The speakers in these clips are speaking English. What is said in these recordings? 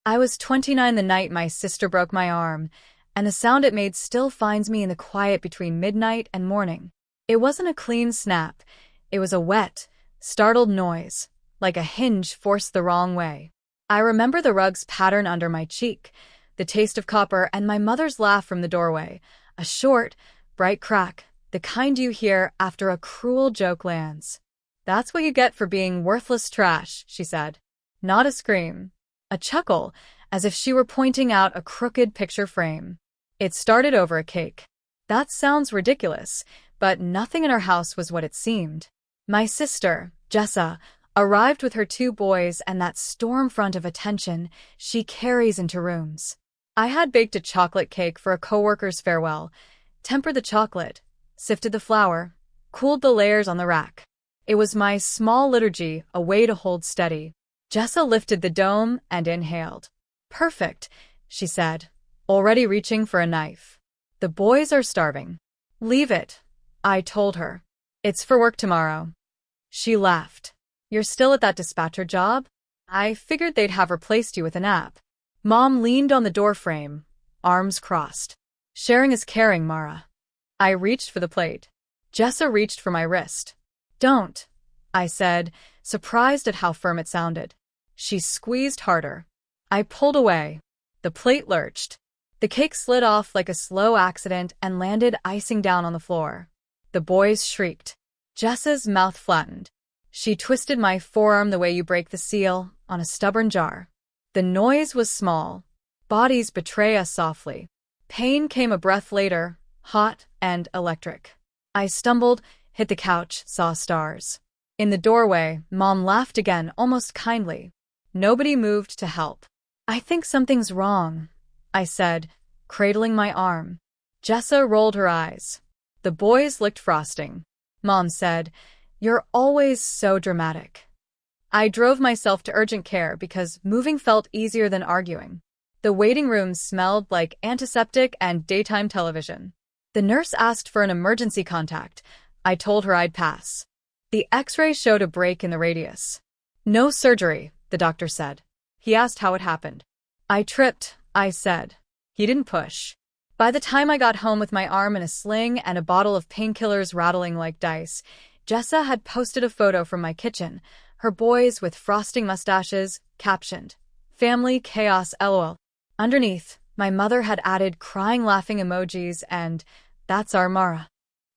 I was 29 the night my sister broke my arm, and the sound it made still finds me in the quiet between midnight and morning. It wasn't a clean snap. It was a wet, startled noise, like a hinge forced the wrong way. I remember the rug's pattern under my cheek, the taste of copper, and my mother's laugh from the doorway, a short, bright crack, the kind you hear after a cruel joke lands. "That's what you get for being worthless trash," she said. Not a scream. A chuckle, as if she were pointing out a crooked picture frame. It started over a cake. That sounds ridiculous, but nothing in our house was what it seemed. My sister, Jessa, arrived with her 2 boys and that storm front of attention she carries into rooms. I had baked a chocolate cake for a coworker's farewell, tempered the chocolate, sifted the flour, cooled the layers on the rack. It was my small liturgy, a way to hold steady. Jessa lifted the dome and inhaled. "Perfect," she said, already reaching for a knife. "The boys are starving." "Leave it," I told her. "It's for work tomorrow." She laughed. "You're still at that dispatcher job? I figured they'd have replaced you with an app." Mom leaned on the doorframe, arms crossed. "Sharing is caring, Mara." I reached for the plate. Jessa reached for my wrist. "Don't," I said, surprised at how firm it sounded. She squeezed harder. I pulled away. The plate lurched. The cake slid off like a slow accident and landed icing down on the floor. The boys shrieked. Jessa's mouth flattened. She twisted my forearm the way you break the seal on a stubborn jar. The noise was small. Bodies betray us softly. Pain came a breath later, hot and electric. I stumbled, hit the couch, saw stars. In the doorway, Mom laughed again, almost kindly. Nobody moved to help. "I think something's wrong," I said, cradling my arm. Jessa rolled her eyes. The boys licked frosting. Mom said, "You're always so dramatic." I drove myself to urgent care because moving felt easier than arguing. The waiting room smelled like antiseptic and daytime television. The nurse asked for an emergency contact. I told her I'd pass. The X-ray showed a break in the radius. "No surgery," the doctor said. He asked how it happened. "I tripped," I said. He didn't push. By the time I got home with my arm in a sling and a bottle of painkillers rattling like dice, Jessa had posted a photo from my kitchen, her boys with frosting mustaches, captioned, "Family chaos LOL." Underneath, my mother had added crying laughing emojis and, "That's our Mara."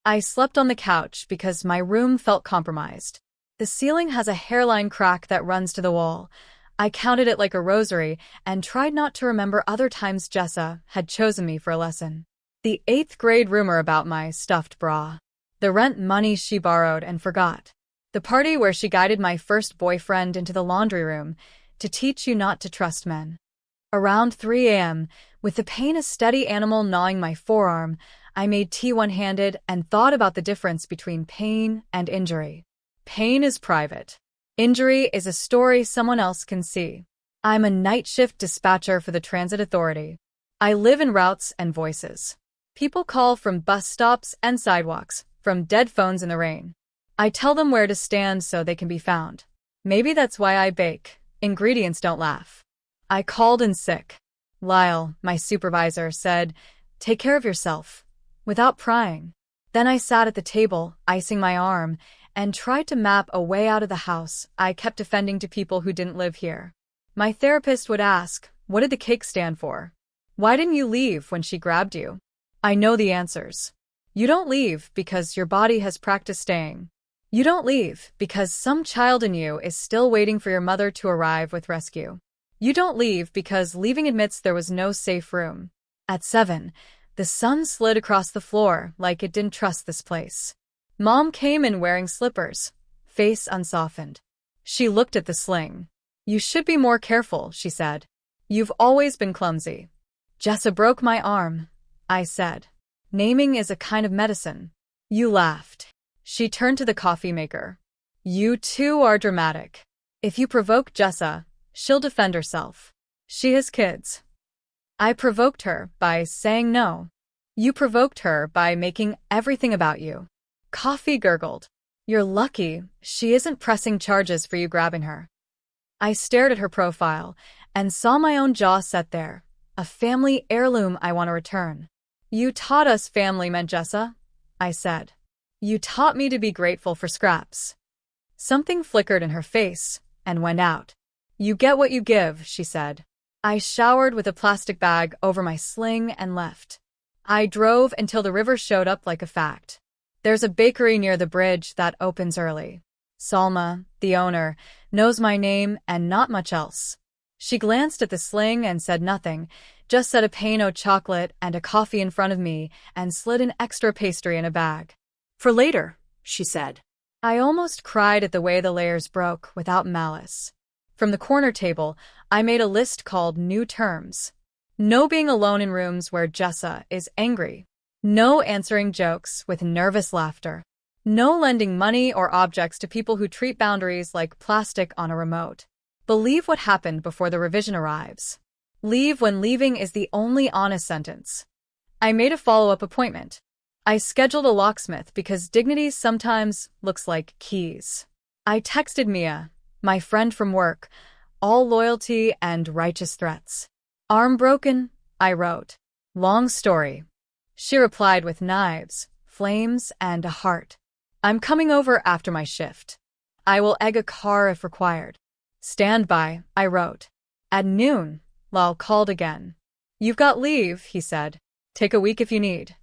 I slept on the couch because my room felt compromised. The ceiling has a hairline crack that runs to the wall. I counted it like a rosary and tried not to remember other times Jessa had chosen me for a lesson. The 8th grade rumor about my stuffed bra. The rent money she borrowed and forgot. The party where she guided my first boyfriend into the laundry room to teach you not to trust men. Around 3 a.m., with the pain a steady animal gnawing my forearm, I made tea one-handed and thought about the difference between pain and injury. Pain is private. Injury is a story someone else can see. I'm a night shift dispatcher for the transit authority. I live in routes and voices. People call from bus stops and sidewalks, from dead phones in the rain. I tell them where to stand so they can be found. Maybe that's why I bake. Ingredients don't laugh. I called in sick. Lyle, my supervisor, said, "Take care of yourself," without prying. Then I sat at the table, icing my arm, and tried to map a way out of the house I kept defending to people who didn't live here. My therapist would ask, "What did the cake stand for? Why didn't you leave when she grabbed you?" I know the answers. You don't leave because your body has practiced staying. You don't leave because some child in you is still waiting for your mother to arrive with rescue. You don't leave because leaving admits there was no safe room. At 7, the sun slid across the floor like it didn't trust this place. Mom came in wearing slippers, face unsoftened. She looked at the sling. "You should be more careful," she said. "You've always been clumsy." "Jessa broke my arm," I said. "Naming is a kind of medicine." You laughed. She turned to the coffee maker. "You two are dramatic. If you provoke Jessa, she'll defend herself. She has kids." I provoked her by saying no. You provoked her by making everything about you. Coffee gurgled. "You're lucky she isn't pressing charges for you grabbing her." I stared at her profile, and saw my own jaw set there. A family heirloom I want to return. You taught us family meant Jessa, I said. You taught me to be grateful for scraps. Something flickered in her face and went out. You get what you give, she said. I showered with a plastic bag over my sling and left. I drove until the river showed up like a fact. There's a bakery near the bridge that opens early. Salma, the owner, knows my name and not much else. She glanced at the sling and said nothing, just set a pane o' chocolate and a coffee in front of me and slid an extra pastry in a bag. For later, she said. I almost cried at the way the layers broke without malice. From the corner table, I made a list called New Terms. No being alone in rooms where Jessa is angry. No answering jokes with nervous laughter. No lending money or objects to people who treat boundaries like plastic on a remote. Believe what happened before the revision arrives. Leave when leaving is the only honest sentence. I made a follow-up appointment. I scheduled a locksmith because dignity sometimes looks like keys. I texted Mia, my friend from work, all loyalty and righteous threats. Arm broken, I wrote. Long story. She replied with knives, flames, and a heart. I'm coming over after my shift. I will egg a car if required. Stand by, I wrote. At noon, Lal called again. You've got leave, he said. Take a week if you need.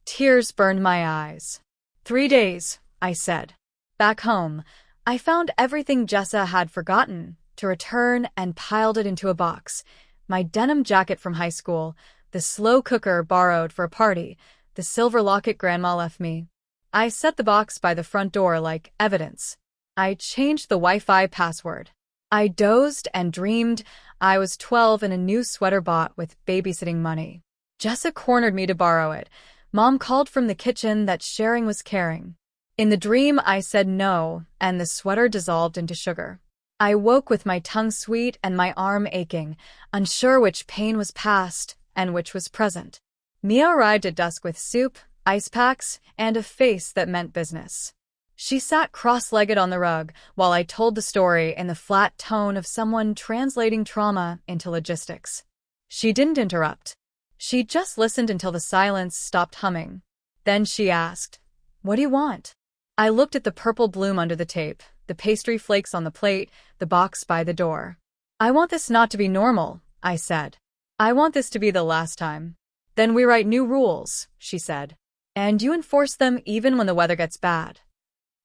Tears burned my eyes. 3 days, I said. Back home, I found everything Jessa had forgotten to return and piled it into a box. My denim jacket from high school, the slow cooker borrowed for a party, the silver locket Grandma left me. I set the box by the front door like evidence. I changed the Wi-Fi password. I dozed and dreamed I was 12 in a new sweater bought with babysitting money. Jessa cornered me to borrow it. Mom called from the kitchen that sharing was caring. In the dream, I said no, and the sweater dissolved into sugar. I woke with my tongue sweet and my arm aching, unsure which pain was past and which was present. Mia arrived at dusk with soup, ice packs, and a face that meant business. She sat cross-legged on the rug while I told the story in the flat tone of someone translating trauma into logistics. She didn't interrupt. She just listened until the silence stopped humming. Then she asked, "What do you want?" I looked at the purple bloom under the tape, the pastry flakes on the plate, the box by the door. I want this not to be normal, I said. I want this to be the last time. Then we write new rules, she said. And you enforce them even when the weather gets bad.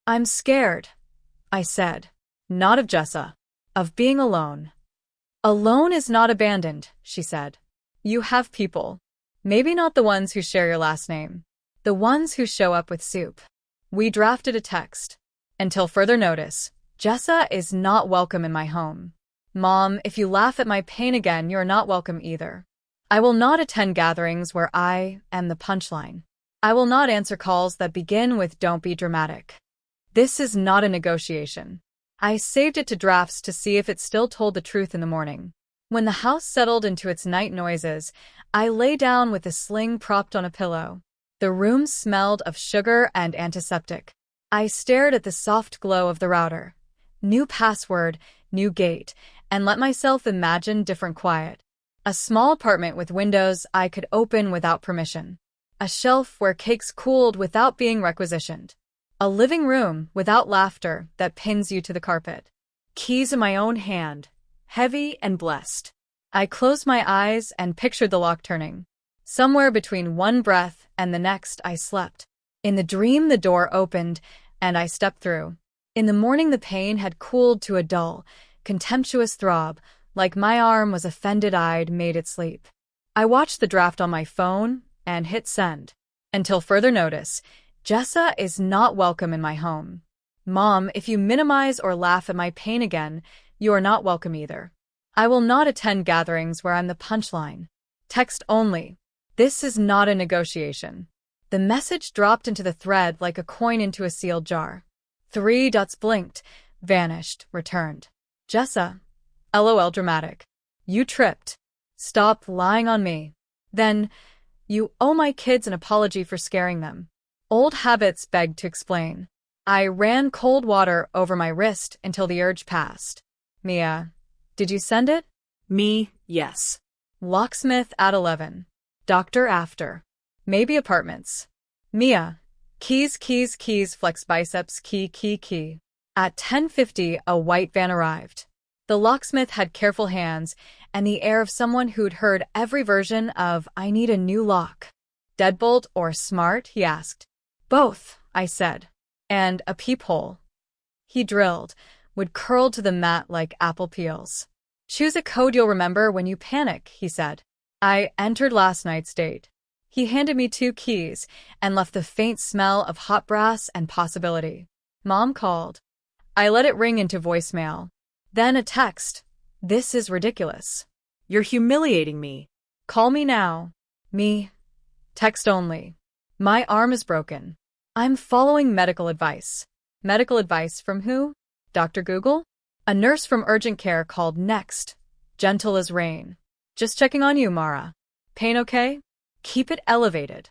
I'm scared, I said. Not of Jessa. Of being alone. Alone is not abandoned, she said. You have people. Maybe not the ones who share your last name. The ones who show up with soup. We drafted a text. Until further notice, Jessa is not welcome in my home. Mom, if you laugh at my pain again, you're not welcome either. I will not attend gatherings where I am the punchline. I will not answer calls that begin with "don't be dramatic." This is not a negotiation. I saved it to drafts to see if it still told the truth in the morning. When the house settled into its night noises, I lay down with the sling propped on a pillow. The room smelled of sugar and antiseptic. I stared at the soft glow of the router. New password, new gate, and let myself imagine different quiet. A small apartment with windows I could open without permission. A shelf where cakes cooled without being requisitioned. A living room without laughter that pins you to the carpet. Keys in my own hand, heavy and blessed. I closed my eyes and pictured the lock turning. Somewhere between one breath and the next, I slept. In the dream, the door opened, and I stepped through. In the morning, the pain had cooled to a dull, contemptuous throb, like my arm was offended I'd made it sleep. I watched the draft on my phone and hit send. Until further notice, Jessa is not welcome in my home. Mom, if you minimize or laugh at my pain again, you are not welcome either. I will not attend gatherings where I'm the punchline. Text only. This is not a negotiation. The message dropped into the thread like a coin into a sealed jar. 3 dots blinked, vanished, returned. Jessa. LOL dramatic. You tripped. Stop lying on me. Then, you owe my kids an apology for scaring them. Old habits begged to explain. I ran cold water over my wrist until the urge passed. Mia, did you send it? Me, yes. Locksmith at 11. Doctor after. Maybe apartments. Mia. Keys, keys, keys, flex biceps, key. At 10:50, a white van arrived. The locksmith had careful hands and the air of someone who'd heard every version of "I need a new lock." Deadbolt or smart, he asked. Both, I said. And a peephole. He drilled, would curl to the mat like apple peels. Choose a code you'll remember when you panic, he said. I entered last night's date. He handed me 2 keys and left the faint smell of hot brass and possibility. Mom called. I let it ring into voicemail. Then a text. This is ridiculous. You're humiliating me. Call me now. Me. Text only. My arm is broken. I'm following medical advice. Medical advice from who? Dr. Google? A nurse from urgent care called next. Gentle as rain. Just checking on you, Mara. Pain okay? Keep it elevated.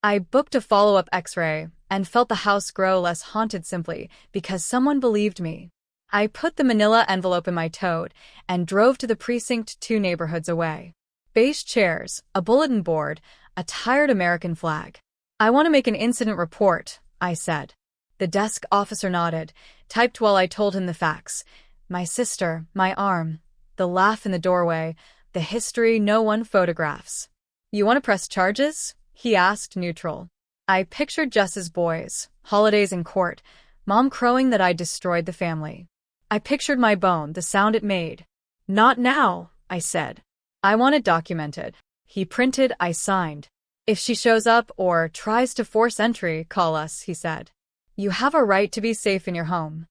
I booked a follow-up x-ray and felt the house grow less haunted simply because someone believed me. I put the manila envelope in my tote and drove to the precinct 2 neighborhoods away. Beige chairs, a bulletin board, a tired American flag. I want to make an incident report, I said. The desk officer nodded, typed while I told him the facts. My sister, my arm, the laugh in the doorway, the history no one photographs. You want to press charges? He asked, neutral. I pictured Jess's boys, holidays in court, Mom crowing that I destroyed the family. I pictured my bone, the sound it made. Not now, I said. I want it documented. He printed, I signed. If she shows up or tries to force entry, call us, he said. You have a right to be safe in your home.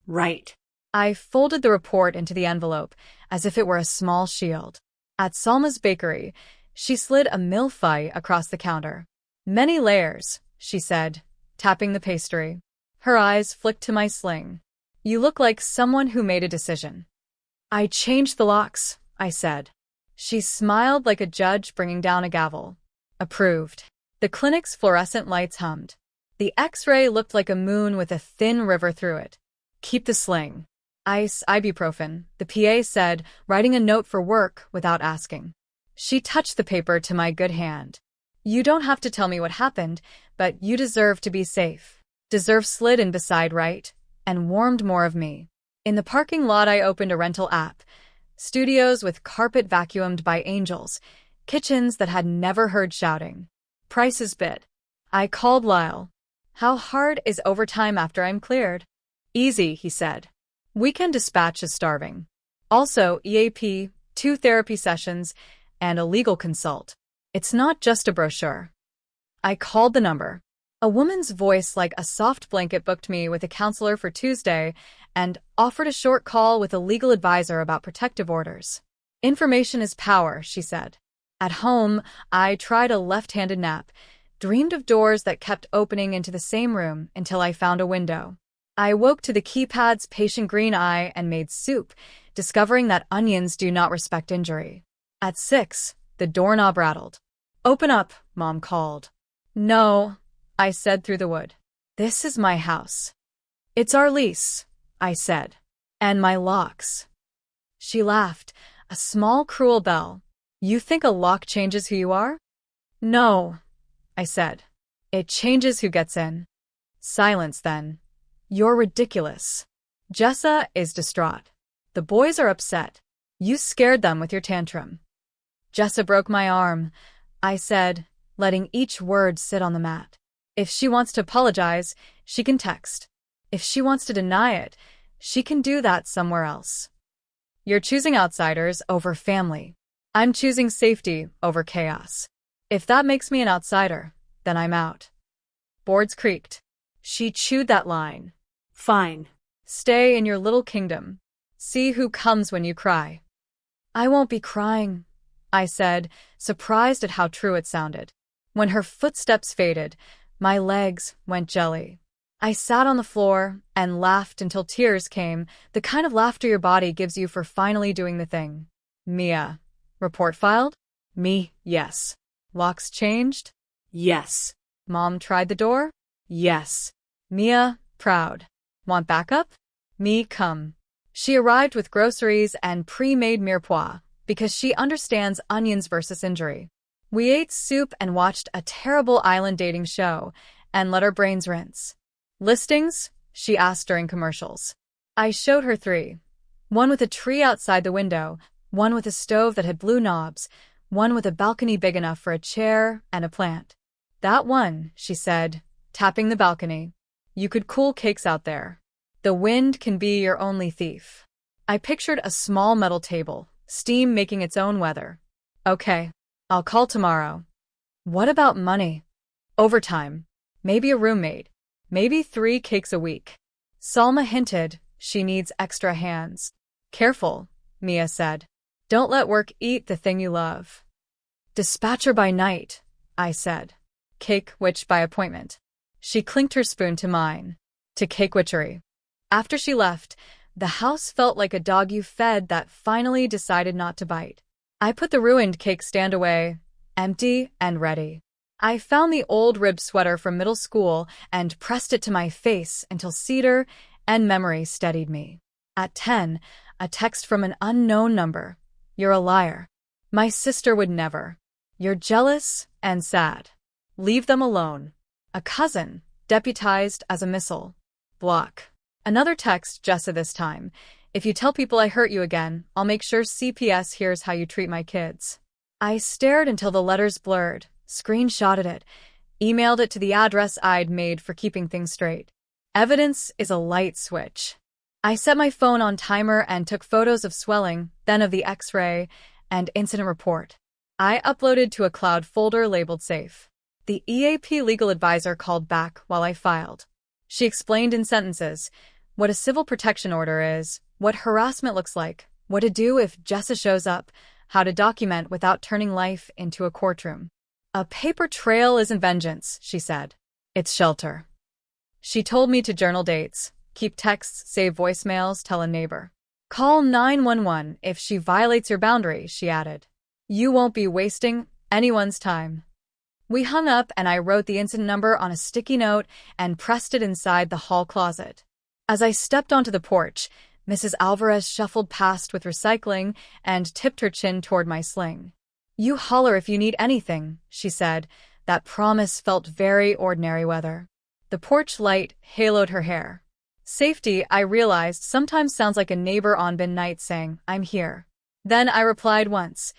Right. I folded the report into the envelope as if it were a small shield. At Salma's bakery, she slid a mille-feuille across the counter. Many layers, she said, tapping the pastry. Her eyes flicked to my sling. You look like someone who made a decision. I changed the locks, I said. She smiled like a judge bringing down a gavel. Approved. The clinic's fluorescent lights hummed. The X-ray looked like a moon with a thin river through it. Keep the sling. Ice, ibuprofen, the PA said, writing a note for work without asking. She touched the paper to my good hand. You don't have to tell me what happened, but you deserve to be safe. Deserve slid in beside right, and warmed more of me. In the parking lot I opened a rental app. Studios with carpet vacuumed by angels. Kitchens that had never heard shouting. Prices bid. I called Lyle. How hard is overtime after I'm cleared? Easy, he said. Weekend dispatch is starving. Also, EAP, 2 therapy sessions, and a legal consult. It's not just a brochure. I called the number. A woman's voice like a soft blanket booked me with a counselor for Tuesday and offered a short call with a legal advisor about protective orders. Information is power, she said. At home, I tried a left-handed nap, dreamed of doors that kept opening into the same room until I found a window. I woke to the keypad's patient green eye and made soup, discovering that onions do not respect injury. At 6, the doorknob rattled. Open up, Mom called. No, I said through the wood. This is my house. It's our lease, I said. And my locks. She laughed, a small cruel bell. You think a lock changes who you are? No, I said. It changes who gets in. Silence then. You're ridiculous. Jessa is distraught. The boys are upset. You scared them with your tantrum. Jessa broke my arm, I said, letting each word sit on the mat. If she wants to apologize, she can text. If she wants to deny it, she can do that somewhere else. You're choosing outsiders over family. I'm choosing safety over chaos. If that makes me an outsider, then I'm out. Boards creaked. She chewed that line. Fine. Stay in your little kingdom. See who comes when you cry. I won't be crying, I said, surprised at how true it sounded. When her footsteps faded, my legs went jelly. I sat on the floor and laughed until tears came, the kind of laughter your body gives you for finally doing the thing. Mia. Report filed? Me, yes. Locks changed? Yes. Mom tried the door? Yes. Mia, proud. Want backup? Me, come. She arrived with groceries and pre-made mirepoix because she understands onions versus injury. We ate soup and watched a terrible island dating show and let our brains rinse. Listings? She asked during commercials. I showed her 3. One with a tree outside the window, one with a stove that had blue knobs, one with a balcony big enough for a chair and a plant. That one, she said, tapping the balcony. You could cool cakes out there. The wind can be your only thief. I pictured a small metal table, steam making its own weather. Okay, I'll call tomorrow. What about money? Overtime. Maybe a roommate. Maybe 3 cakes a week. Salma hinted she needs extra hands. Careful, Mia said. Don't let work eat the thing you love. Dispatcher by night, I said. Cake witch by appointment. She clinked her spoon to mine. To cake witchery. After she left, the house felt like a dog you fed that finally decided not to bite. I put the ruined cake stand away, empty and ready. I found the old ribbed sweater from middle school and pressed it to my face until cedar and memory steadied me. At 10, a text from an unknown number. You're a liar. My sister would never. You're jealous and sad. Leave them alone. A cousin, deputized as a missile. Block. Another text, Jessa this time. If you tell people I hurt you again, I'll make sure CPS hears how you treat my kids. I stared until the letters blurred, screenshotted it, emailed it to the address I'd made for keeping things straight. Evidence is a light switch. I set my phone on timer and took photos of swelling, then of the X-ray, and incident report. I uploaded to a cloud folder labeled safe. The EAP legal advisor called back while I filed. She explained in sentences what a civil protection order is, what harassment looks like, what to do if Jessa shows up, how to document without turning life into a courtroom. A paper trail isn't vengeance, she said. It's shelter. She told me to journal dates, keep texts, save voicemails, tell a neighbor. Call 911 if she violates your boundary, she added. You won't be wasting anyone's time. We hung up and I wrote the incident number on a sticky note and pressed it inside the hall closet. As I stepped onto the porch, Mrs. Alvarez shuffled past with recycling and tipped her chin toward my sling. You holler if you need anything, she said. That promise felt very ordinary weather. The porch light haloed her hair. Safety, I realized, sometimes sounds like a neighbor on bin night saying, I'm here. Then I replied once,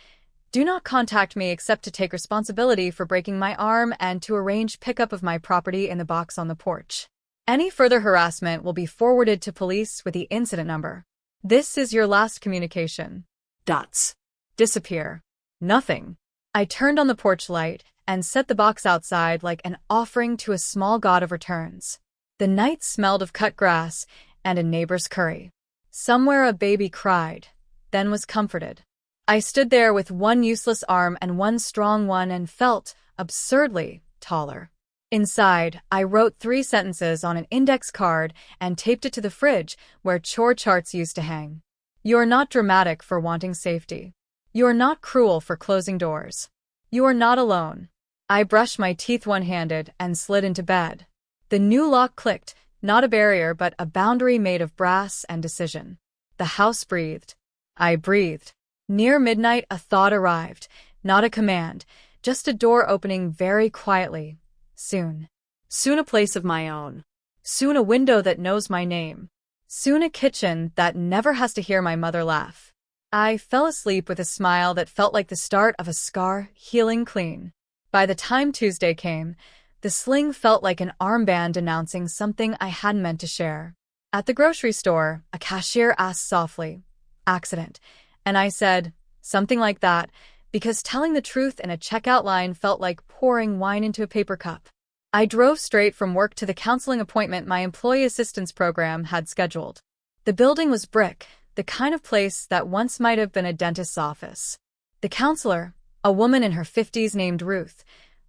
do not contact me except to take responsibility for breaking my arm and to arrange pickup of my property in the box on the porch. Any further harassment will be forwarded to police with the incident number. This is your last communication. Dots. Disappear. Nothing. I turned on the porch light and set the box outside like an offering to a small god of returns. The night smelled of cut grass and a neighbor's curry. Somewhere a baby cried, then was comforted. I stood there with one useless arm and one strong one and felt, absurdly, taller. Inside, I wrote 3 sentences on an index card and taped it to the fridge where chore charts used to hang. You're not dramatic for wanting safety. You're not cruel for closing doors. You're not alone. I brushed my teeth one-handed and slid into bed. The new lock clicked, not a barrier but a boundary made of brass and decision. The house breathed. I breathed. Near midnight, a thought arrived, not a command, just a door opening very quietly. Soon. Soon a place of my own. Soon a window that knows my name. Soon a kitchen that never has to hear my mother laugh. I fell asleep with a smile that felt like the start of a scar healing clean. By the time Tuesday came, the sling felt like an armband announcing something I hadn't meant to share. At the grocery store, a cashier asked softly, accident. And I said, something like that, because telling the truth in a checkout line felt like pouring wine into a paper cup. I drove straight from work to the counseling appointment my employee assistance program had scheduled. The building was brick, the kind of place that once might have been a dentist's office. The counselor, a woman in her 50s named Ruth,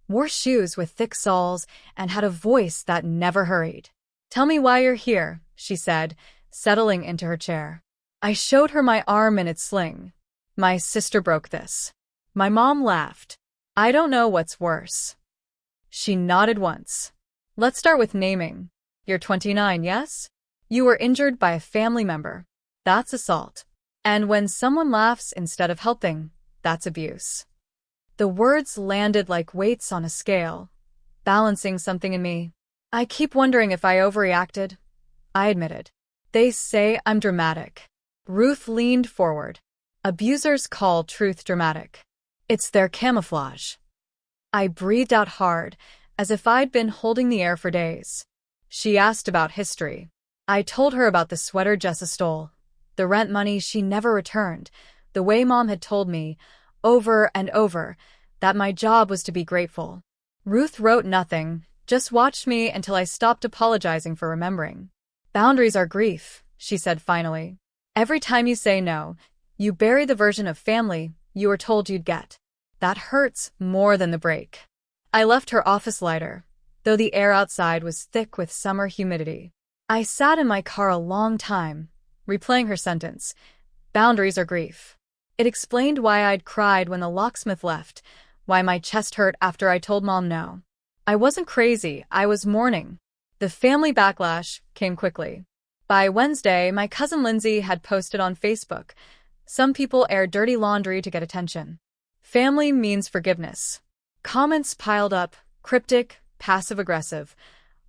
wore shoes with thick soles and had a voice that never hurried. Tell me why you're here, she said, settling into her chair. I showed her my arm in its sling. My sister broke this. My mom laughed. I don't know what's worse. She nodded once. Let's start with naming. You're 29, yes? You were injured by a family member. That's assault. And when someone laughs instead of helping, that's abuse. The words landed like weights on a scale, balancing something in me. I keep wondering if I overreacted. I admitted. They say I'm dramatic. Ruth leaned forward. Abusers call truth dramatic. It's their camouflage. I breathed out hard, as if I'd been holding the air for days. She asked about history. I told her about the sweater Jessa stole, the rent money she never returned, the way Mom had told me, over and over, that my job was to be grateful. Ruth wrote nothing, just watched me until I stopped apologizing for remembering. Boundaries are grief, she said finally. Every time you say no, you bury the version of family you were told you'd get. That hurts more than the break. I left her office lighter, though the air outside was thick with summer humidity. I sat in my car a long time, replaying her sentence. Boundaries are grief. It explained why I'd cried when the locksmith left, why my chest hurt after I told Mom no. I wasn't crazy, I was mourning. The family backlash came quickly. By Wednesday, my cousin Lindsay had posted on Facebook, "Some people air dirty laundry to get attention. Family means forgiveness." Comments piled up, cryptic, passive-aggressive,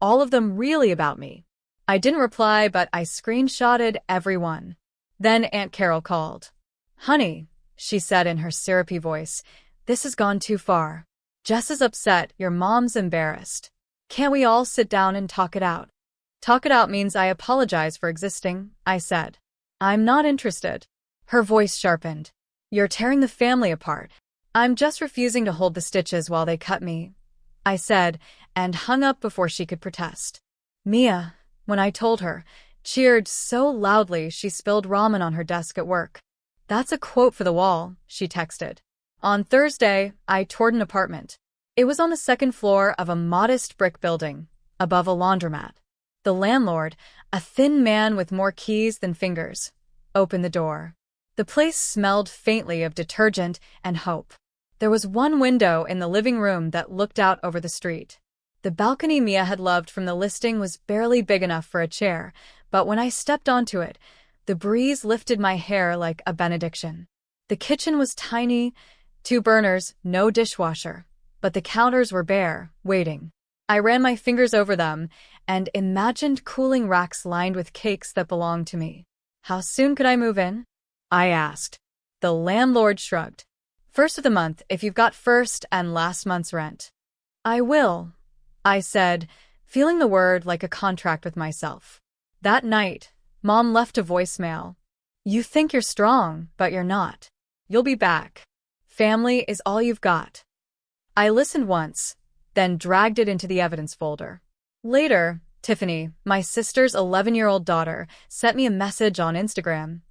all of them really about me. I didn't reply, but I screenshotted every one. Then Aunt Carol called. "Honey," she said in her syrupy voice, "this has gone too far. Jess is upset, your mom's embarrassed. Can't we all sit down and talk it out?" "Talk it out means I apologize for existing," I said. "I'm not interested." Her voice sharpened. "You're tearing the family apart." "I'm just refusing to hold the stitches while they cut me," I said, and hung up before she could protest. Mia, when I told her, cheered so loudly she spilled ramen on her desk at work. "That's a quote for the wall," she texted. On Thursday, I toured an apartment. It was on the second floor of a modest brick building, above a laundromat. The landlord, a thin man with more keys than fingers, opened the door. The place smelled faintly of detergent and hope. There was one window in the living room that looked out over the street. The balcony Mia had loved from the listing was barely big enough for a chair, but when I stepped onto it, the breeze lifted my hair like a benediction. The kitchen was tiny, 2 burners, no dishwasher, but the counters were bare, waiting. I ran my fingers over them and imagined cooling racks lined with cakes that belonged to me. "How soon could I move in?" I asked. The landlord shrugged. "First of the month if you've got first and last month's rent." "I will," I said, feeling the word like a contract with myself. That night, Mom left a voicemail. "You think you're strong, but you're not. You'll be back. Family is all you've got." I listened once, then dragged it into the evidence folder. Later, Tiffany, my sister's 11-year-old daughter, sent me a message on Instagram.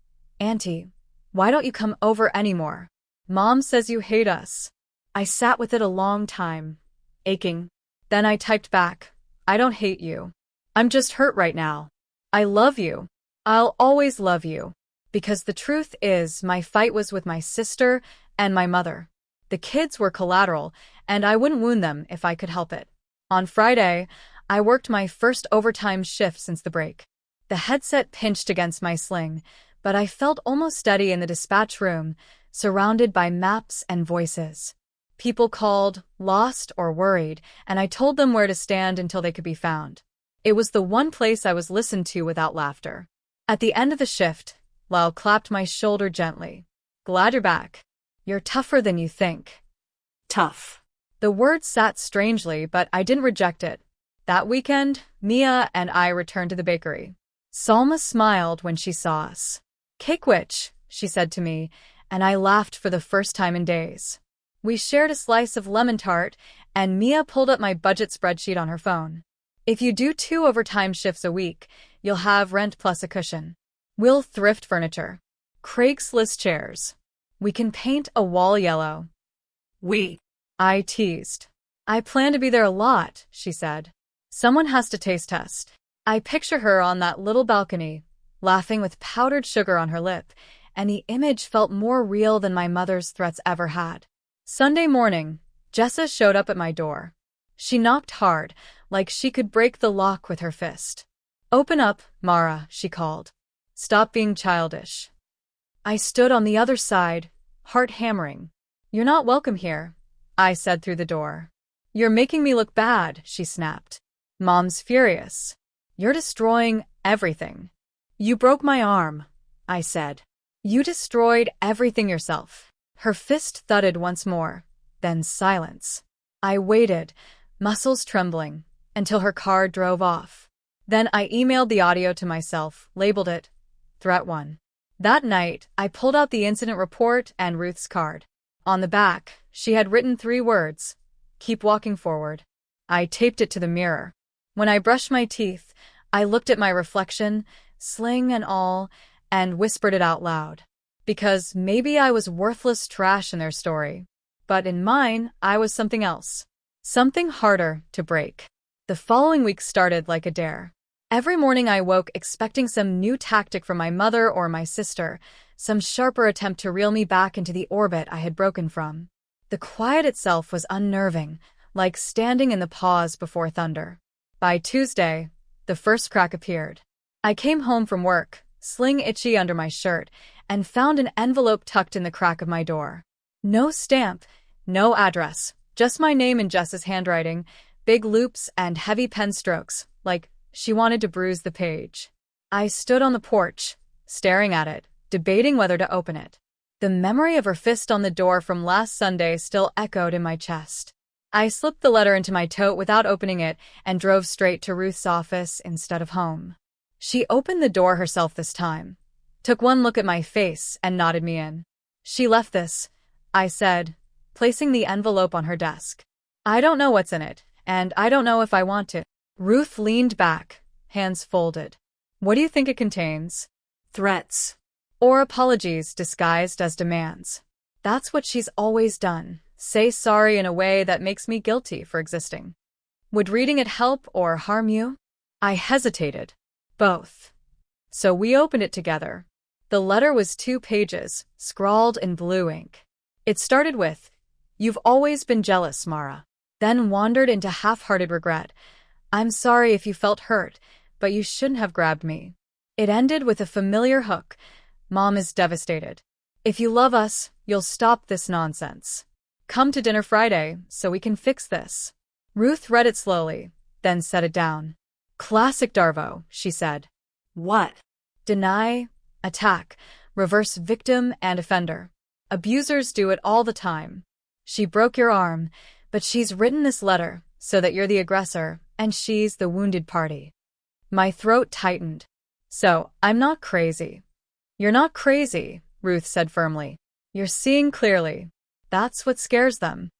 "Auntie, why don't you come over anymore? Mom says you hate us." I sat with it a long time, aching. Then I typed back, "I don't hate you. I'm just hurt right now. I love you. I'll always love you." Because the truth is, my fight was with my sister and my mother. The kids were collateral, and I wouldn't wound them if I could help it. On Friday, I worked my first overtime shift since the break. The headset pinched against my sling, but I felt almost steady in the dispatch room, surrounded by maps and voices. People called, lost or worried, and I told them where to stand until they could be found. It was the one place I was listened to without laughter. At the end of the shift, Lyle clapped my shoulder gently. "Glad you're back. You're tougher than you think." Tough. The word sat strangely, but I didn't reject it. That weekend, Mia and I returned to the bakery. Salma smiled when she saw us. "Cake witch," she said to me, and I laughed for the first time in days. We shared a slice of lemon tart, and Mia pulled up my budget spreadsheet on her phone. "If you do 2 overtime shifts a week, you'll have rent plus a cushion. We'll thrift furniture. Craigslist chairs. We can paint a wall yellow." I teased. "I plan to be there a lot," she said. "Someone has to taste test." I picture her on that little balcony, laughing with powdered sugar on her lip, and the image felt more real than my mother's threats ever had. Sunday morning, Jessa showed up at my door. She knocked hard, like she could break the lock with her fist. "Open up, Mara," she called. Stop being childish. I stood on the other side, heart hammering. You're not welcome here, I said through the door. You're making me look bad, she snapped. Mom's furious. You're destroying everything. You broke my arm, I said. You destroyed everything yourself. Her fist thudded once more, then silence. I waited, muscles trembling, until her car drove off. Then I emailed the audio to myself, labeled it Threat 1. That night, I pulled out the incident report and Ruth's card. On the back, she had written 3 words, keep walking forward. I taped it to the mirror. When I brushed my teeth, I looked at my reflection, sling and all, and whispered it out loud. Because maybe I was worthless trash in their story. But in mine, I was something else. Something harder to break. The following week started like a dare. Every morning I woke expecting some new tactic from my mother or my sister, some sharper attempt to reel me back into the orbit I had broken from. The quiet itself was unnerving, like standing in the pause before thunder. By Tuesday, the first crack appeared. I came home from work, sling itchy under my shirt, and found an envelope tucked in the crack of my door. No stamp, no address, just my name in Jess's handwriting, big loops and heavy pen strokes, like she wanted to bruise the page. I stood on the porch, staring at it, debating whether to open it. The memory of her fist on the door from last Sunday still echoed in my chest. I slipped the letter into my tote without opening it and drove straight to Ruth's office instead of home. She opened the door herself this time, took one look at my face and nodded me in. She left this, I said, placing the envelope on her desk. I don't know what's in it, and I don't know if I want to. Ruth leaned back, hands folded. What do you think it contains? Threats. Or apologies disguised as demands. That's what she's always done. Say sorry in a way that makes me guilty for existing. Would reading it help or harm you? I hesitated. Both. So we opened it together. The letter was 2 pages, scrawled in blue ink. It started with, "You've always been jealous, Mara." Then wandered into half-hearted regret. "I'm sorry if you felt hurt, but you shouldn't have grabbed me." It ended with a familiar hook. "Mom is devastated. If you love us, you'll stop this nonsense. Come to dinner Friday so we can fix this." Ruth read it slowly, then set it down. "Classic Darvo," she said. What? Deny, attack, reverse victim and offender. Abusers do it all the time. She broke your arm, but she's written this letter so that you're the aggressor and she's the wounded party. My throat tightened. So, I'm not crazy. You're not crazy, Ruth said firmly. You're seeing clearly. That's what scares them.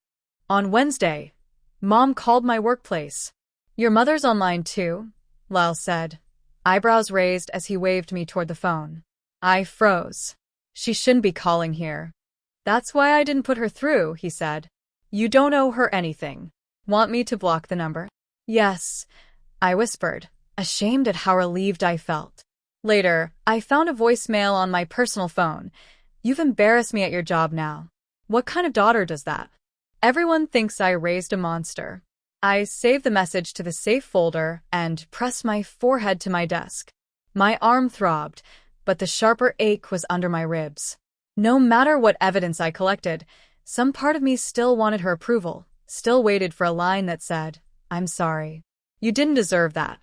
On Wednesday, Mom called my workplace. Your mother's online too, Lyle said, eyebrows raised as he waved me toward the phone. I froze. She shouldn't be calling here. That's why I didn't put her through, he said. You don't owe her anything. Want me to block the number? Yes, I whispered, ashamed at how relieved I felt. Later, I found a voicemail on my personal phone. You've embarrassed me at your job now. What kind of daughter does that? Everyone thinks I raised a monster. I saved the message to the safe folder and pressed my forehead to my desk. My arm throbbed, but the sharper ache was under my ribs. No matter what evidence I collected, some part of me still wanted her approval, still waited for a line that said, I'm sorry. You didn't deserve that.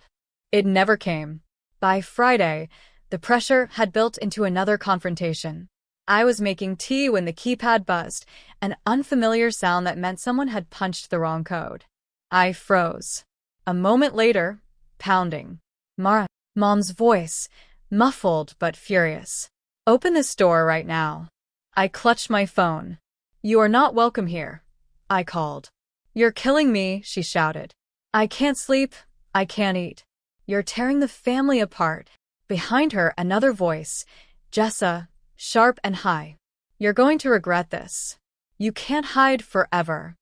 It never came. By Friday, the pressure had built into another confrontation. I was making tea when the keypad buzzed, an unfamiliar sound that meant someone had punched the wrong code. I froze. A moment later, pounding. Mara, Mom's voice, muffled but furious. Open this door right now. I clutched my phone. You are not welcome here, I called. You're killing me, she shouted. I can't sleep, I can't eat. You're tearing the family apart. Behind her, another voice, Jessa, sharp and high. You're going to regret this. You can't hide forever.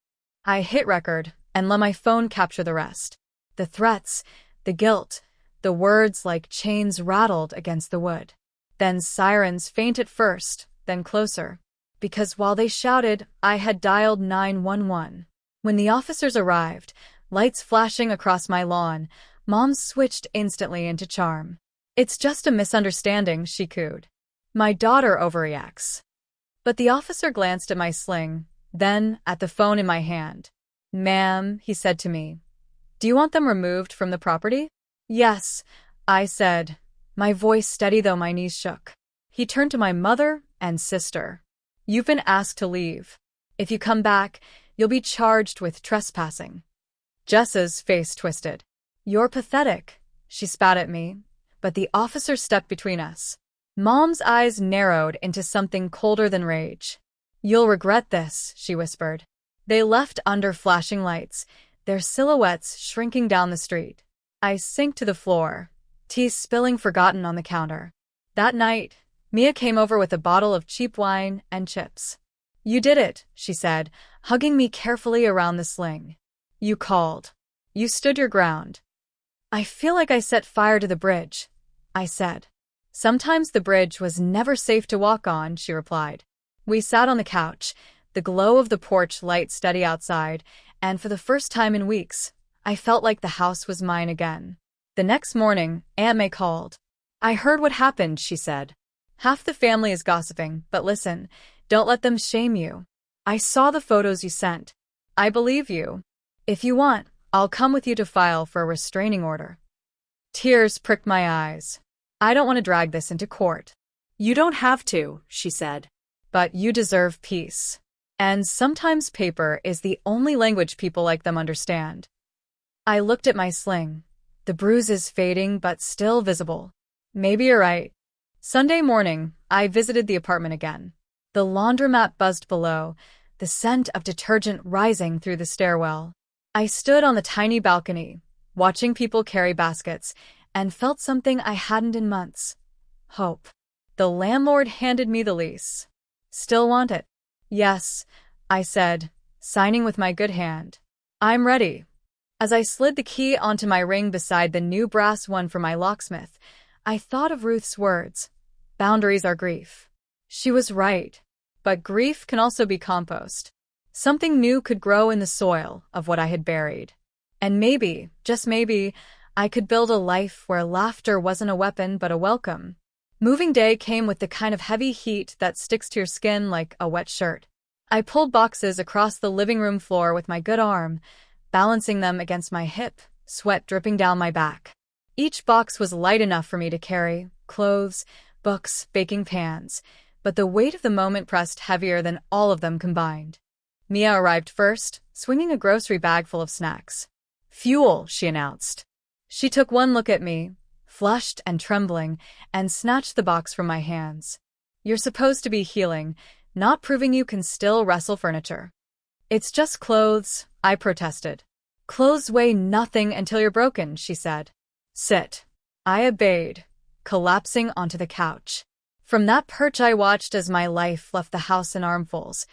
I hit record and let my phone capture the rest. The threats, the guilt, the words like chains rattled against the wood. Then sirens, faint at first, then closer. Because while they shouted, I had dialed 911. When the officers arrived, lights flashing across my lawn, Mom switched instantly into charm. It's just a misunderstanding, she cooed. My daughter overreacts. But the officer glanced at my sling, then at the phone in my hand. Ma'am, he said to me, do you want them removed from the property? Yes, I said, my voice steady though my knees shook. He turned to my mother and sister. You've been asked to leave. If you come back, you'll be charged with trespassing. Jessa's face twisted. You're pathetic, she spat at me, but the officer stepped between us. Mom's eyes narrowed into something colder than rage. You'll regret this, she whispered. They left under flashing lights, their silhouettes shrinking down the street. I sank to the floor, tea spilling forgotten on the counter. That night, Mia came over with a bottle of cheap wine and chips. You did it, she said, hugging me carefully around the sling. You called. You stood your ground. I feel like I set fire to the bridge, I said. Sometimes the bridge was never safe to walk on, she replied. We sat on the couch, the glow of the porch light steady outside, and for the first time in weeks, I felt like the house was mine again. The next morning, Aunt May called. I heard what happened, she said. Half the family is gossiping, but listen, don't let them shame you. I saw the photos you sent. I believe you. If you want, I'll come with you to file for a restraining order. Tears pricked my eyes. I don't want to drag this into court. You don't have to, she said. But you deserve peace. And sometimes paper is the only language people like them understand. I looked at my sling. The bruises fading but still visible. Maybe you're right. Sunday morning, I visited the apartment again. The laundromat buzzed below, the scent of detergent rising through the stairwell. I stood on the tiny balcony, watching people carry baskets, and felt something I hadn't in months. Hope. The landlord handed me the lease. Still want it? Yes, I said, signing with my good hand. I'm ready. As I slid the key onto my ring beside the new brass one for my locksmith, I thought of Ruth's words. Boundaries are grief. She was right. But grief can also be compost. Something new could grow in the soil of what I had buried. And maybe, just maybe, I could build a life where laughter wasn't a weapon but a welcome. Moving day came with the kind of heavy heat that sticks to your skin like a wet shirt. I pulled boxes across the living room floor with my good arm, balancing them against my hip, sweat dripping down my back. Each box was light enough for me to carry clothes, books, baking pans, but the weight of the moment pressed heavier than all of them combined. Mia arrived first, swinging a grocery bag full of snacks. Fuel, she announced. She took one look at me, flushed and trembling, and snatched the box from my hands. You're supposed to be healing, not proving you can still wrestle furniture. It's just clothes, I protested. Clothes weigh nothing until you're broken, she said. Sit. I obeyed, collapsing onto the couch. From that perch I watched as my life left the house in armfuls.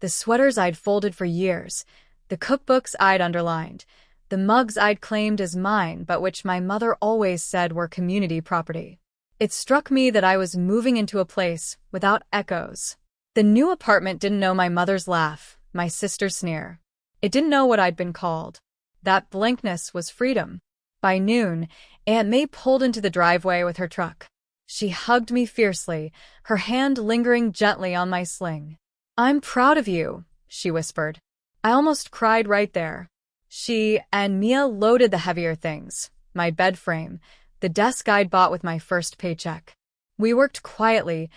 The sweaters I'd folded for years, the cookbooks I'd underlined, the mugs I'd claimed as mine but which my mother always said were community property. It struck me that I was moving into a place without echoes. The new apartment didn't know my mother's laugh, my sister's sneer. It didn't know what I'd been called. That blankness was freedom. By noon, Aunt May pulled into the driveway with her truck. She hugged me fiercely, her hand lingering gently on my sling. I'm proud of you, she whispered. I almost cried right there. She and Mia loaded the heavier things, my bed frame, the desk I'd bought with my first paycheck. We worked quietly,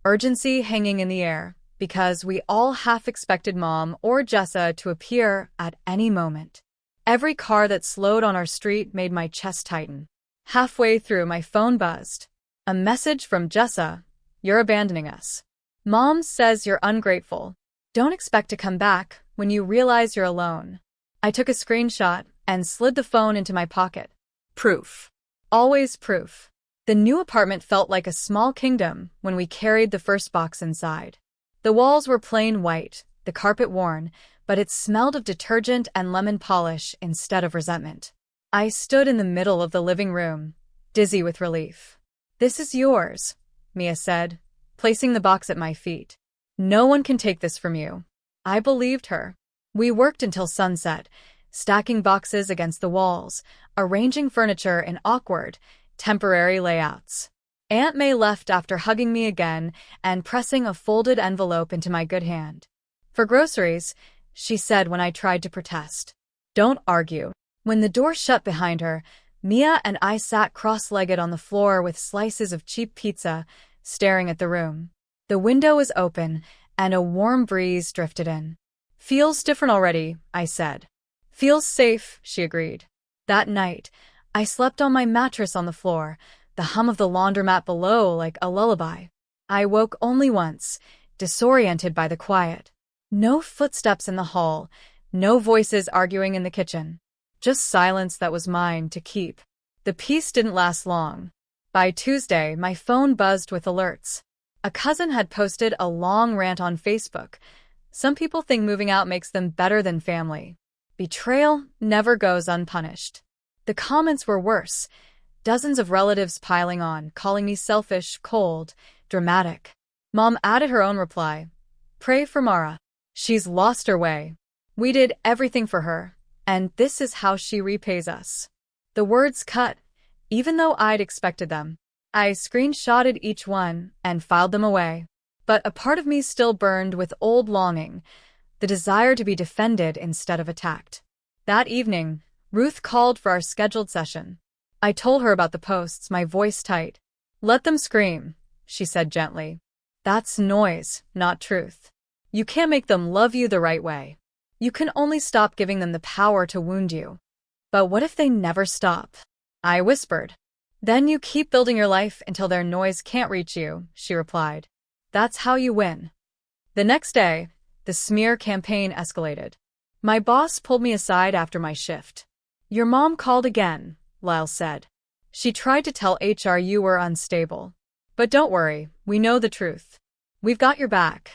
urgency hanging in the air, because we all half expected Mom or Jessa to appear at any moment. Every car that slowed on our street made my chest tighten. Halfway through, my phone buzzed. A message from Jessa. You're abandoning us. Mom says you're ungrateful. Don't expect to come back when you realize you're alone. I took a screenshot and slid the phone into my pocket. Proof. Always proof. The new apartment felt like a small kingdom when we carried the first box inside. The walls were plain white, the carpet worn, but it smelled of detergent and lemon polish instead of resentment. I stood in the middle of the living room, dizzy with relief. This is yours, Mia said, placing the box at my feet. No one can take this from you. I believed her. We worked until sunset, stacking boxes against the walls, arranging furniture in awkward, Temporary layouts. Aunt May left after hugging me again and pressing a folded envelope into my good hand. For groceries, she said when I tried to protest. Don't argue. When the door shut behind her, Mia and I sat cross-legged on the floor with slices of cheap pizza, staring at the room. The window was open, and a warm breeze drifted in. Feels different already, I said. Feels safe, she agreed. That night, I slept on my mattress on the floor, the hum of the laundromat below like a lullaby. I woke only once, disoriented by the quiet. No footsteps in the hall, no voices arguing in the kitchen. Just silence that was mine to keep. The peace didn't last long. By Tuesday, my phone buzzed with alerts. A cousin had posted a long rant on Facebook. Some people think moving out makes them better than family. Betrayal never goes unpunished. The comments were worse. Dozens of relatives piling on, calling me selfish, cold, dramatic. Mom added her own reply. Pray for Mara. She's lost her way. We did everything for her, and this is how she repays us. The words cut, even though I'd expected them. I screenshotted each one and filed them away. But a part of me still burned with old longing, the desire to be defended instead of attacked. That evening, Ruth called for our scheduled session. I told her about the posts, my voice tight. Let them scream, she said gently. That's noise, not truth. You can't make them love you the right way. You can only stop giving them the power to wound you. But what if they never stop? I whispered. Then you keep building your life until their noise can't reach you, she replied. That's how you win. The next day, the smear campaign escalated. My boss pulled me aside after my shift. Your mom called again, Lyle said. She tried to tell HR you were unstable. But don't worry, we know the truth. We've got your back.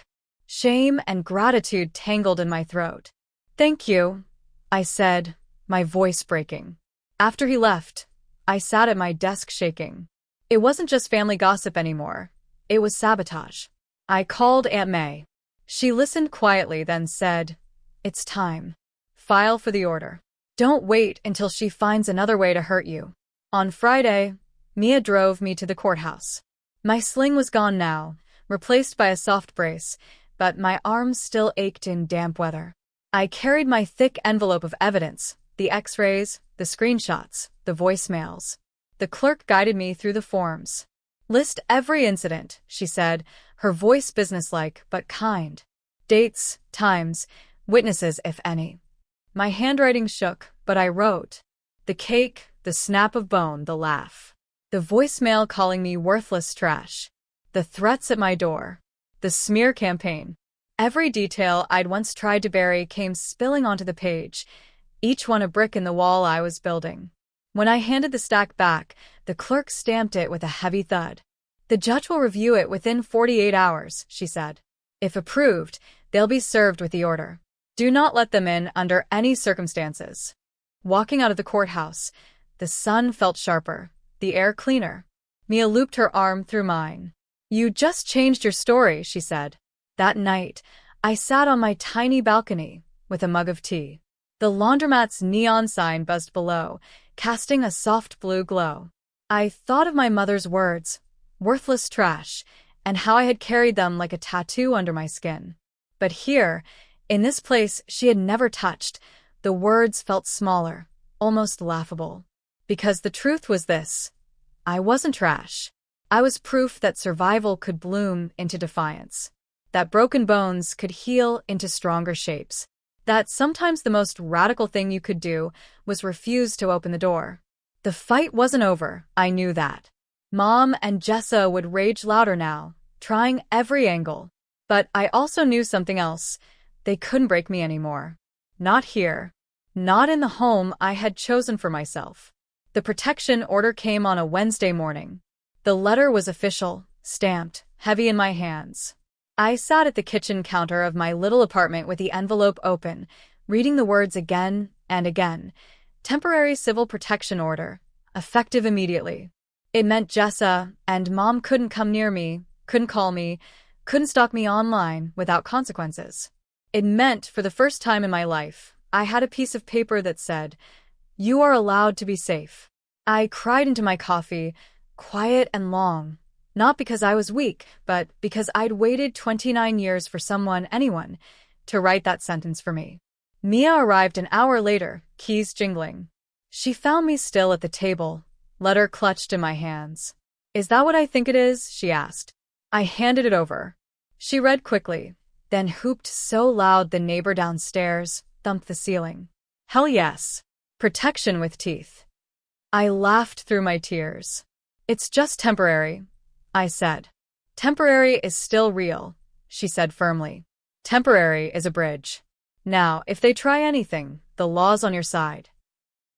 Shame and gratitude tangled in my throat. Thank you, I said, my voice breaking. After he left, I sat at my desk shaking. It wasn't just family gossip anymore. It was sabotage. I called Aunt May. She listened quietly, then said, It's time. File for the order. Don't wait until she finds another way to hurt you. On Friday, Mia drove me to the courthouse. My sling was gone now, replaced by a soft brace, but my arms still ached in damp weather. I carried my thick envelope of evidence, the x-rays, the screenshots, the voicemails. The clerk guided me through the forms. List every incident, she said, her voice businesslike but kind. Dates, times, witnesses if any. My handwriting shook, but I wrote. The cake, the snap of bone, the laugh. The voicemail calling me worthless trash. The threats at my door. The smear campaign. Every detail I'd once tried to bury came spilling onto the page, each one a brick in the wall I was building. When I handed the stack back, the clerk stamped it with a heavy thud. The judge will review it within 48 hours, she said. If approved, they'll be served with the order. Do not let them in under any circumstances. Walking out of the courthouse, the sun felt sharper, the air cleaner. Mia looped her arm through mine. You just changed your story, she said. That night, I sat on my tiny balcony with a mug of tea. The laundromat's neon sign buzzed below, casting a soft blue glow. I thought of my mother's words, worthless trash, and how I had carried them like a tattoo under my skin. But here, in this place she had never touched, the words felt smaller, almost laughable. Because the truth was this: I wasn't trash. I was proof that survival could bloom into defiance, that broken bones could heal into stronger shapes, that sometimes the most radical thing you could do was refuse to open the door. The fight wasn't over, I knew that. Mom and Jessa would rage louder now, trying every angle. But I also knew something else. They couldn't break me anymore. Not here. Not in the home I had chosen for myself. The protection order came on a Wednesday morning. The letter was official, stamped, heavy in my hands. I sat at the kitchen counter of my little apartment with the envelope open, reading the words again and again. Temporary civil protection order, effective immediately. It meant Jessa and Mom couldn't come near me, couldn't call me, couldn't stalk me online without consequences. It meant, for the first time in my life, I had a piece of paper that said, "You are allowed to be safe." I cried into my coffee, quiet and long, not because I was weak, but because I'd waited 29 years for anyone, to write that sentence for me. Mia arrived an hour later, keys jingling. She found me still at the table, letter clutched in my hands. "Is that what I think it is?" she asked. I handed it over. She read quickly, then whooped so loud the neighbor downstairs thumped the ceiling. "Hell yes. Protection with teeth." I laughed through my tears. "It's just temporary," I said. "Temporary is still real," she said firmly. "Temporary is a bridge. Now, if they try anything, the law's on your side."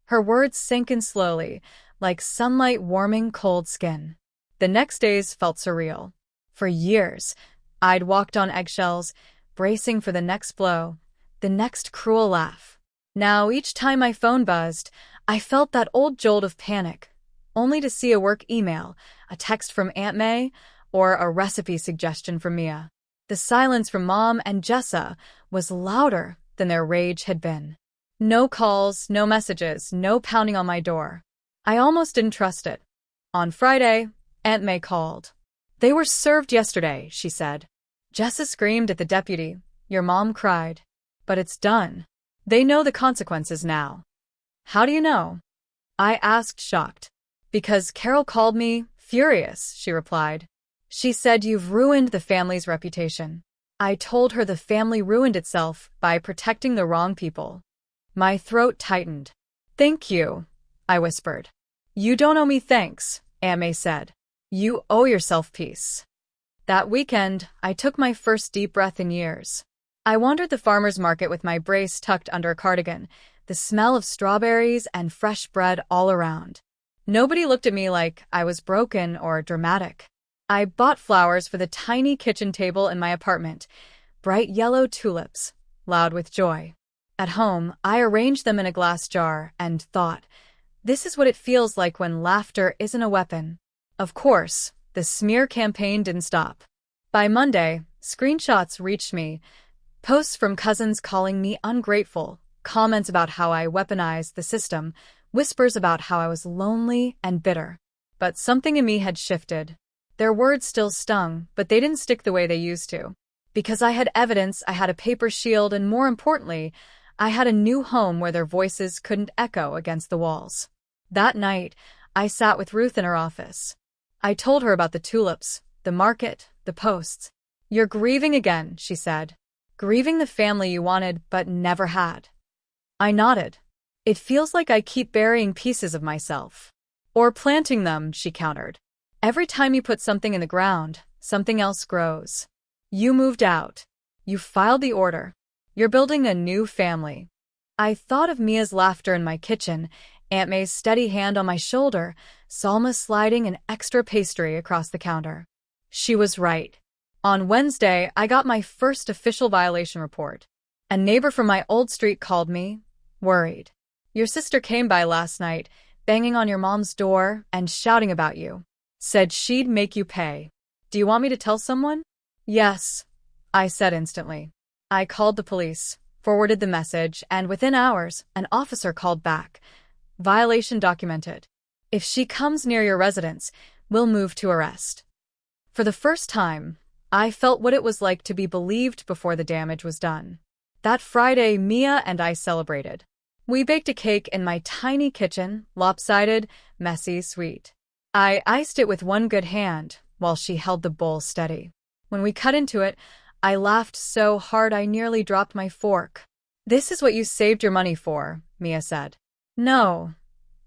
Her words sank in slowly, like sunlight warming cold skin. The next days felt surreal. For years, I'd walked on eggshells, bracing for the next blow, the next cruel laugh. Now, each time my phone buzzed, I felt that old jolt of panic, only to see a work email, a text from Aunt May, or a recipe suggestion from Mia. The silence from Mom and Jessa was louder than their rage had been. No calls, no messages, no pounding on my door. I almost didn't trust it. On Friday, Aunt May called. "They were served yesterday," she said. Jessa screamed at the deputy. "Your mom cried. But it's done. They know the consequences now." "How do you know?" I asked, shocked. "Because Carol called me, furious," she replied. "She said you've ruined the family's reputation." I told her the family ruined itself by protecting the wrong people. My throat tightened. "Thank you," I whispered. "You don't owe me thanks," Aunt May said. "You owe yourself peace." That weekend, I took my first deep breath in years. I wandered the farmer's market with my brace tucked under a cardigan, the smell of strawberries and fresh bread all around. Nobody looked at me like I was broken or dramatic. I bought flowers for the tiny kitchen table in my apartment, bright yellow tulips, loud with joy. At home, I arranged them in a glass jar and thought, this is what it feels like when laughter isn't a weapon. Of course, the smear campaign didn't stop. By Monday, screenshots reached me, posts from cousins calling me ungrateful, comments about how I weaponized the system, whispers about how I was lonely and bitter. But something in me had shifted. Their words still stung, but they didn't stick the way they used to. Because I had evidence, I had a paper shield, and more importantly, I had a new home where their voices couldn't echo against the walls. That night, I sat with Ruth in her office. I told her about the tulips, the market, the posts. "You're grieving again," she said. "Grieving the family you wanted but never had." I nodded. "It feels like I keep burying pieces of myself." "Or planting them," she countered. "Every time you put something in the ground, something else grows. You moved out. You filed the order. You're building a new family." I thought of Mia's laughter in my kitchen, Aunt May's steady hand on my shoulder, Salma sliding an extra pastry across the counter. She was right. On Wednesday, I got my first official violation report. A neighbor from my old street called me, worried. "Your sister came by last night, banging on your mom's door and shouting about you. Said she'd make you pay. Do you want me to tell someone?" "Yes," I said instantly. I called the police, forwarded the message, and within hours, an officer called back. "Violation documented. If she comes near your residence, we'll move to arrest." For the first time, I felt what it was like to be believed before the damage was done. That Friday, Mia and I celebrated. We baked a cake in my tiny kitchen, lopsided, messy, sweet. I iced it with one good hand, while she held the bowl steady. When we cut into it, I laughed so hard I nearly dropped my fork. "This is what you saved your money for," Mia said. "No,"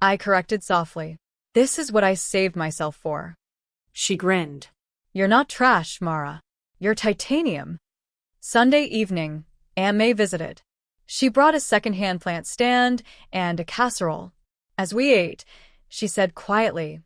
I corrected softly. "This is what I saved myself for." She grinned. "You're not trash, Mara. You're titanium." Sunday evening, Aunt May visited. She brought a second-hand plant stand and a casserole. As we ate, she said quietly,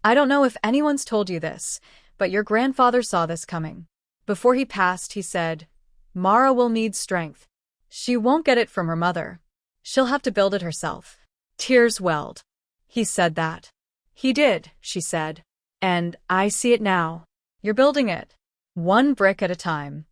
"I don't know if anyone's told you this, but your grandfather saw this coming. Before he passed, he said, 'Mara will need strength. She won't get it from her mother. She'll have to build it herself.'" Tears welled. "He said that." "He did," she said. "And I see it now. You're building it, one brick at a time."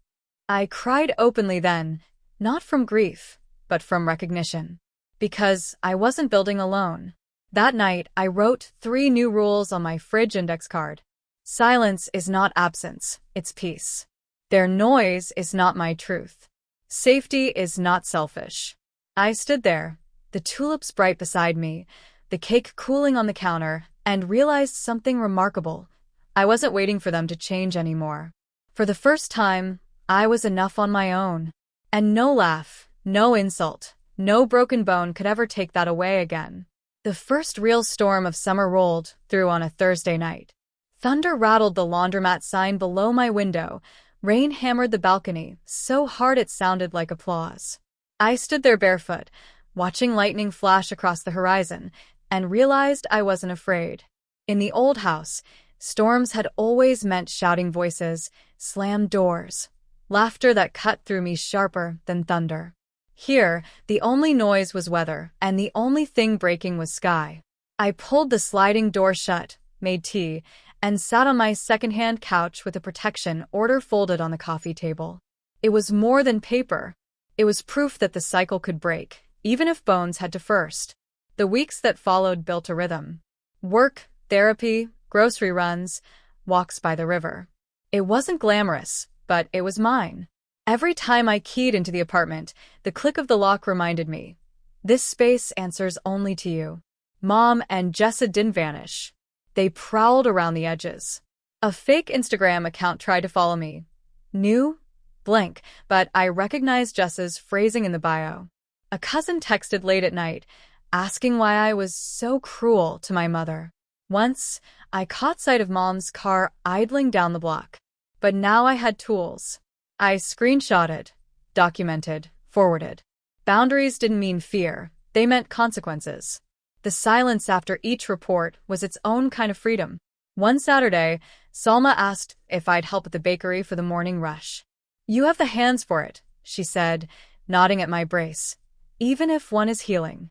I cried openly then, not from grief, but from recognition. Because I wasn't building alone. That night, I wrote 3 new rules on my fridge index card. Silence is not absence, it's peace. Their noise is not my truth. Safety is not selfish. I stood there, the tulips bright beside me, the cake cooling on the counter, and realized something remarkable. I wasn't waiting for them to change anymore. For the first time, I was enough on my own. And no laugh, no insult, no broken bone could ever take that away again. The first real storm of summer rolled through on a Thursday night. Thunder rattled the laundromat sign below my window. Rain hammered the balcony, so hard it sounded like applause. I stood there barefoot, watching lightning flash across the horizon, and realized I wasn't afraid. In the old house, storms had always meant shouting voices, slammed doors, laughter that cut through me sharper than thunder. Here, the only noise was weather, and the only thing breaking was sky. I pulled the sliding door shut, made tea, and sat on my second-hand couch with a protection order folded on the coffee table. It was more than paper. It was proof that the cycle could break, even if bones had to first. The weeks that followed built a rhythm. Work, therapy, grocery runs, walks by the river. It wasn't glamorous, but it was mine. Every time I keyed into the apartment, the click of the lock reminded me, this space answers only to you. Mom and Jessa didn't vanish. They prowled around the edges. A fake Instagram account tried to follow me. New? Blank, but I recognized Jessa's phrasing in the bio. A cousin texted late at night, asking why I was so cruel to my mother. Once, I caught sight of Mom's car idling down the block. But now I had tools. I screenshotted, documented, forwarded. Boundaries didn't mean fear, they meant consequences. The silence after each report was its own kind of freedom. One Saturday, Salma asked if I'd help at the bakery for the morning rush. You have the hands for it, she said, nodding at my brace, even if one is healing.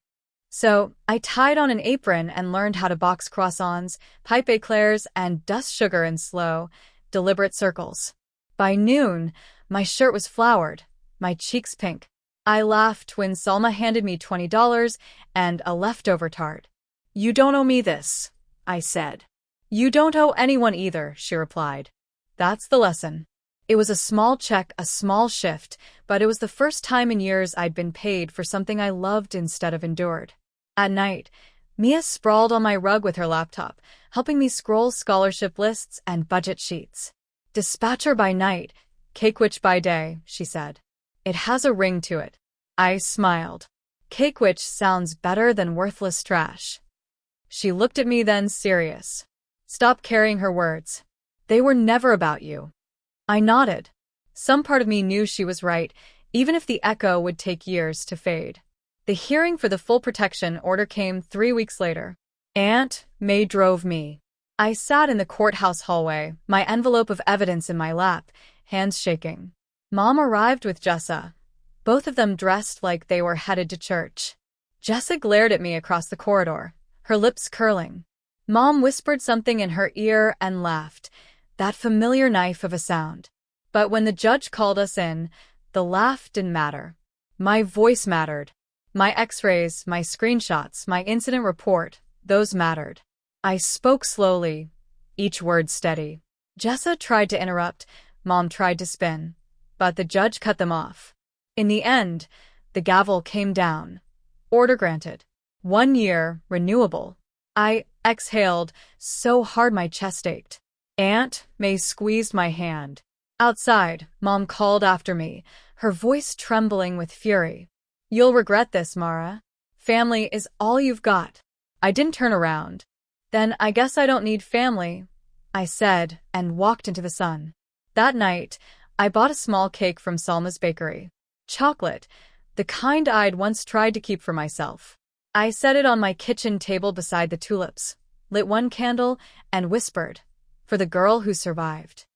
So, I tied on an apron and learned how to box croissants, pipe eclairs, and dust sugar in slow, deliberate circles. By noon, my shirt was floured, my cheeks pink. I laughed when Salma handed me $20 and a leftover tart. You don't owe me this, I said. You don't owe anyone either, she replied. That's the lesson. It was a small check, a small shift, but it was the first time in years I'd been paid for something I loved instead of endured. At night, Mia sprawled on my rug with her laptop, helping me scroll scholarship lists and budget sheets. Dispatcher by night, cake witch by day, she said. It has a ring to it. I smiled. Cake witch sounds better than worthless trash. She looked at me then, serious. Stop carrying her words. They were never about you. I nodded. Some part of me knew she was right, even if the echo would take years to fade. The hearing for the full protection order came 3 weeks later. Aunt May drove me. I sat in the courthouse hallway, my envelope of evidence in my lap, hands shaking. Mom arrived with Jessa, both of them dressed like they were headed to church. Jessa glared at me across the corridor, her lips curling. Mom whispered something in her ear and laughed, that familiar knife of a sound. But when the judge called us in, the laugh didn't matter. My voice mattered. My x-rays, my screenshots, my incident report, those mattered. I spoke slowly, each word steady. Jessa tried to interrupt, Mom tried to spin, but the judge cut them off. In the end, the gavel came down. Order granted. 1 year, renewable. I exhaled so hard my chest ached. Aunt May squeezed my hand. Outside, Mom called after me, her voice trembling with fury. You'll regret this, Mara. Family is all you've got. I didn't turn around. Then I guess I don't need family, I said, and walked into the sun. That night, I bought a small cake from Salma's bakery. Chocolate, the kind I'd once tried to keep for myself. I set it on my kitchen table beside the tulips, lit 1 candle, and whispered, for the girl who survived.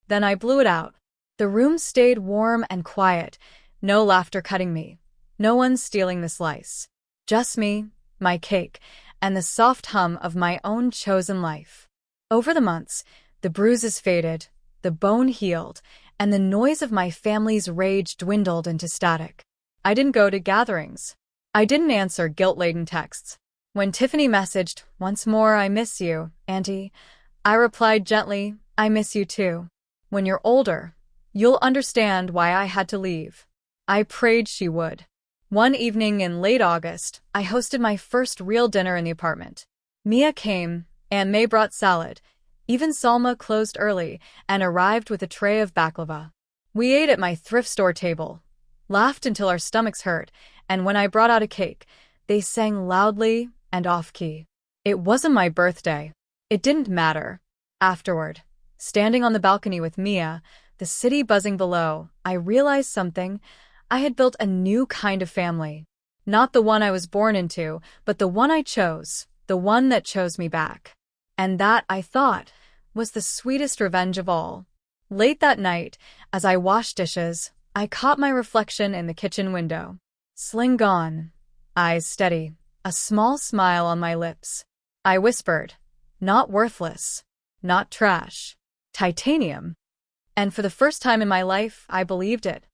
Then I blew it out. The room stayed warm and quiet, no laughter cutting me, no one stealing the slice. Just me, my cake, and the soft hum of my own chosen life. Over the months, the bruises faded, the bone healed, and the noise of my family's rage dwindled into static. I didn't go to gatherings. I didn't answer guilt-laden texts. When Tiffany messaged, "Once more, I miss you, Auntie," I replied gently, "I miss you too. When you're older, you'll understand why I had to leave." I prayed she would. One evening in late August, I hosted my first real dinner in the apartment. Mia came, Aunt May brought salad. Even Salma closed early and arrived with a tray of baklava. We ate at my thrift store table, laughed until our stomachs hurt, and when I brought out a cake, they sang loudly and off-key. It wasn't my birthday. It didn't matter. Afterward, standing on the balcony with Mia, the city buzzing below, I realized something. I had built a new kind of family. Not the one I was born into, but the one I chose, the one that chose me back. And that, I thought, was the sweetest revenge of all. Late that night, as I washed dishes, I caught my reflection in the kitchen window. Sling gone, eyes steady, a small smile on my lips. I whispered, "Not worthless, not trash, titanium." And for the first time in my life, I believed it.